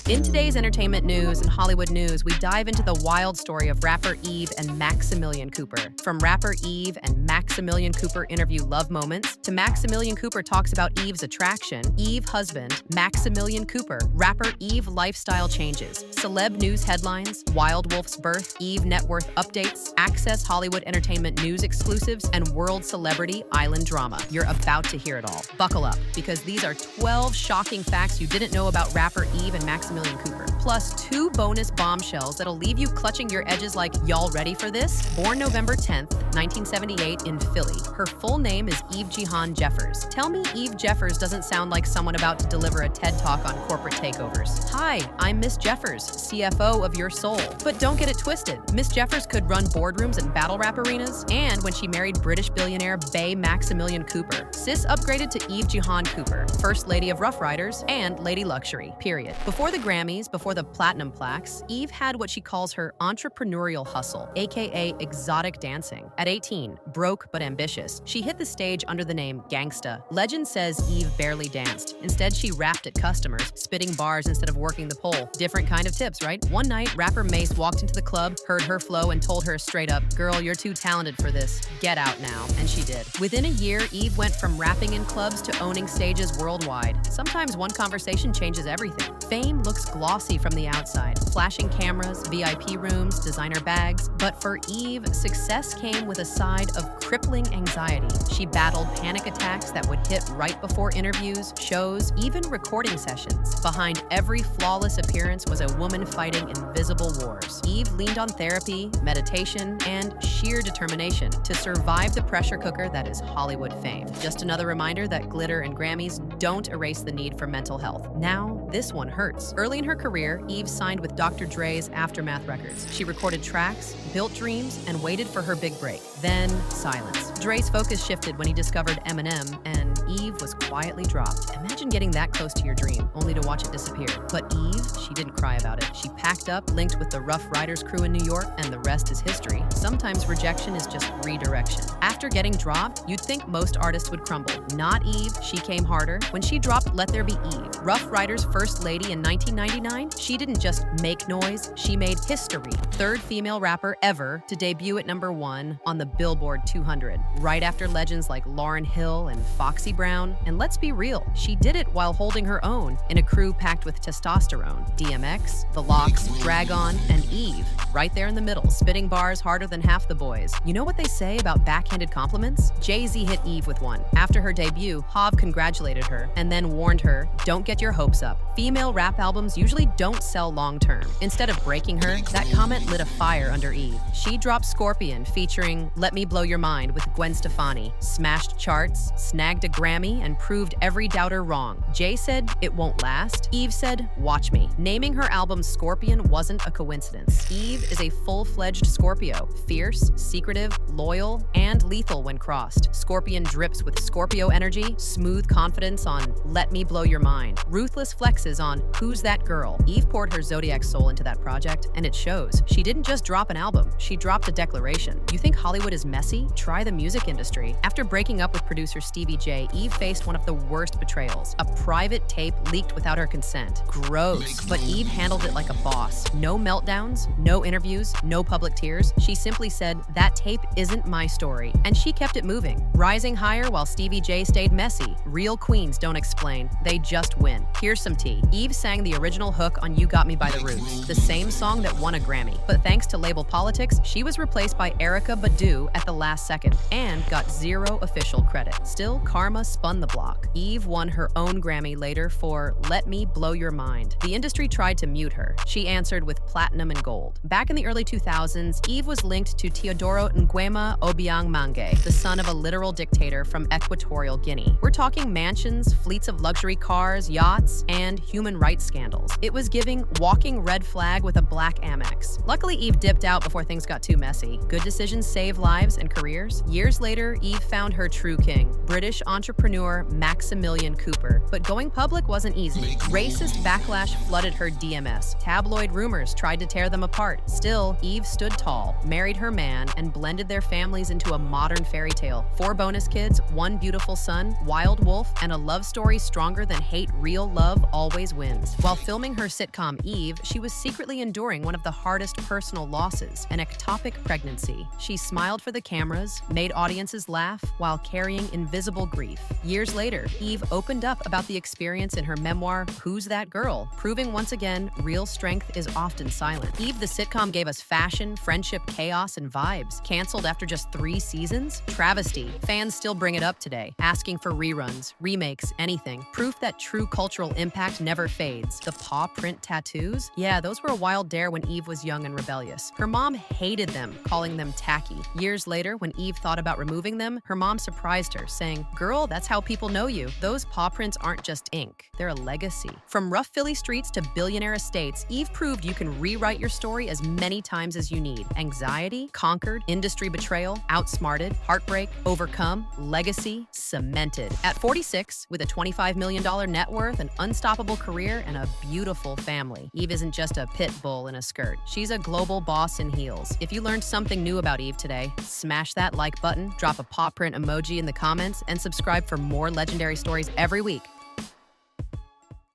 In today's entertainment news and Hollywood news, we dive into the wild story of rapper Eve and Maximillion Cooper. From rapper Eve and Maximillion Cooper interview love moments, to Maximillion Cooper talks about Eve's attraction, Eve husband, Maximillion Cooper, rapper Eve lifestyle changes, celeb news headlines, Wilde Wolf's birth, Eve net worth updates, Access Hollywood entertainment news exclusives, and world celebrity island drama. You're about to hear it all. Buckle up, because these are 12 shocking facts you didn't know about rapper Eve and Maximillion Cooper, plus 2 bonus bombshells that'll leave you clutching your edges like, y'all ready for this? Born November 10th, 1978 in Philly, her full name is Eve Jihan Jeffers. Tell me Eve Jeffers doesn't sound like someone about to deliver a TED Talk on corporate takeovers. Hi, I'm Miss Jeffers, CFO of your soul. But don't get it twisted. Miss Jeffers could run boardrooms and battle rap arenas, and when she married British billionaire Maximillion Cooper, sis upgraded to Eve Jihan Cooper, First Lady of Rough Riders and Lady Luxury, period. Before the Grammys, before the platinum plaques, Eve had what she calls her entrepreneurial hustle, aka exotic dancing. At 18, broke but ambitious, she hit the stage under the name Gangsta. Legend says Eve barely danced. Instead, she rapped at customers, spitting bars instead of working the pole. Different kind of tips, right? One night, rapper Mace walked into the club, heard her flow, and told her straight up, "Girl, you're too talented for this. Get out now." And she did. Within a year, Eve went from rapping in clubs to owning stages worldwide. Sometimes one conversation changes everything. Fame looks glossy from the outside. Flashing cameras, VIP rooms, designer bags. But for Eve, success came with a side of crippling anxiety. She battled panic attacks that would hit right before interviews, shows, even recording sessions. Behind every flawless appearance was a woman fighting invisible wars. Eve leaned on therapy, meditation, and sheer determination to survive the pressure cooker that is Hollywood fame. Just another reminder that glitter and Grammys don't erase the need for mental health. Now, this one hurts. Early in her career, Eve signed with Dr. Dre's Aftermath Records. She recorded tracks, built dreams, and waited for her big break. Then, silence. Dre's focus shifted when he discovered Eminem, and Eve was quietly dropped. Imagine getting that close to your dream, only to watch it disappear. But Eve, she didn't cry about it. She packed up, linked with the Rough Riders crew in New York, and the rest is history. Sometimes rejection is just redirection. After getting dropped, you'd think most artists would crumble. Not Eve, she came harder. When she dropped Let There Be Eve, Rough Riders' first lady in 1999, she didn't just make noise, she made history. 3rd female rapper ever to debut at #1 on the Billboard 200, right after legends like Lauryn Hill and Foxy Brown. And let's be real, she did it while holding her own in a crew packed with testosterone. DMX, The Lox, Dragon, and Eve, right there in the middle, spitting bars harder than half the boys. You know what they say about backhanded compliments? Jay-Z hit Eve with one. After her debut, Hov congratulated her and then warned her, "Don't get your hopes up. Female rap albums usually don't sell long-term." Instead of breaking her, that comment lit a fire under Eve. She dropped Scorpion featuring Let Me Blow Your Mind with Gwen Stefani, smashed charts, snagged a Grammy, and proved every doubter wrong. Jay said, "It won't last." Eve said, "Watch me." Naming her album Scorpion wasn't a coincidence. Eve is a full-fledged Scorpio, fierce, secretive, loyal, and lethal when crossed. Scorpion drips with Scorpio energy, smooth confidence on Let Me Blow Your Mind, ruthless flexes on Who's That Girl. Eve poured her zodiac soul into that project, and it shows. She didn't just drop an album, she dropped a declaration. You think Hollywood is messy? Try the music industry. After breaking up with producer Stevie J, Eve faced one of the worst betrayals. A private tape leaked without her consent. Gross. But Eve handled it like a boss. No meltdowns, no interviews, no public tears. She simply said, "That tape isn't my story." And she kept it moving, rising higher while Stevie J stayed messy. Real queens don't explain, they just win. Here's some tea. Eve sang the original hook on You Got Me by the Roots, the same song that won a Grammy. But thanks to label politics, she was replaced by Erykah Badu at the last second and got 0 official credit. Still, karma spun the block. Eve won her own Grammy later for Let Me Blow Your Mind. The industry tried to mute her. She answered with platinum and gold. Back in the early 2000s, Eve was linked to Teodoro Nguema Obiang Mange, the son of a literal dictator from Equatorial Guinea. We're talking mansions, fleets of luxury cars, yachts, and human rights scandals. It was giving walking red flag with a black Amex. Luckily, Eve dipped out before things got too messy. Good decisions save lives and careers. Years later, Eve found her true king, British entrepreneur star Maximillion Cooper. But going public wasn't easy. Racist backlash flooded her DMs. Tabloid rumors tried to tear them apart. Still, Eve stood tall, married her man, and blended their families into a modern fairy tale. 4 bonus kids, 1 beautiful son, Wilde Wolf, and a love story stronger than hate. Real love always wins. While filming her sitcom Eve, she was secretly enduring one of the hardest personal losses, an ectopic pregnancy. She smiled for the cameras, made audiences laugh, while carrying invisible grief. Years later, Eve opened up about the experience in her memoir, Who's That Girl?, proving once again, real strength is often silent. Eve the sitcom gave us fashion, friendship, chaos, and vibes. Canceled after just 3 seasons? Travesty. Fans still bring it up today, asking for reruns, remakes, anything. Proof that true cultural impact never fades. The paw print tattoos? Yeah, those were a wild dare when Eve was young and rebellious. Her mom hated them, calling them tacky. Years later, when Eve thought about removing them, her mom surprised her, saying, "Girl, that's how people know you. Those paw prints aren't just ink, they're a legacy." From rough Philly streets to billionaire estates, Eve proved you can rewrite your story as many times as you need. Anxiety, conquered, industry betrayal, outsmarted, heartbreak, overcome, legacy, cemented. At 46, with a $25 million net worth, an unstoppable career, and a beautiful family, Eve isn't just a pit bull in a skirt. She's a global boss in heels. If you learned something new about Eve today, smash that like button, drop a paw print emoji in the comments, and subscribe for more legendary stories every week.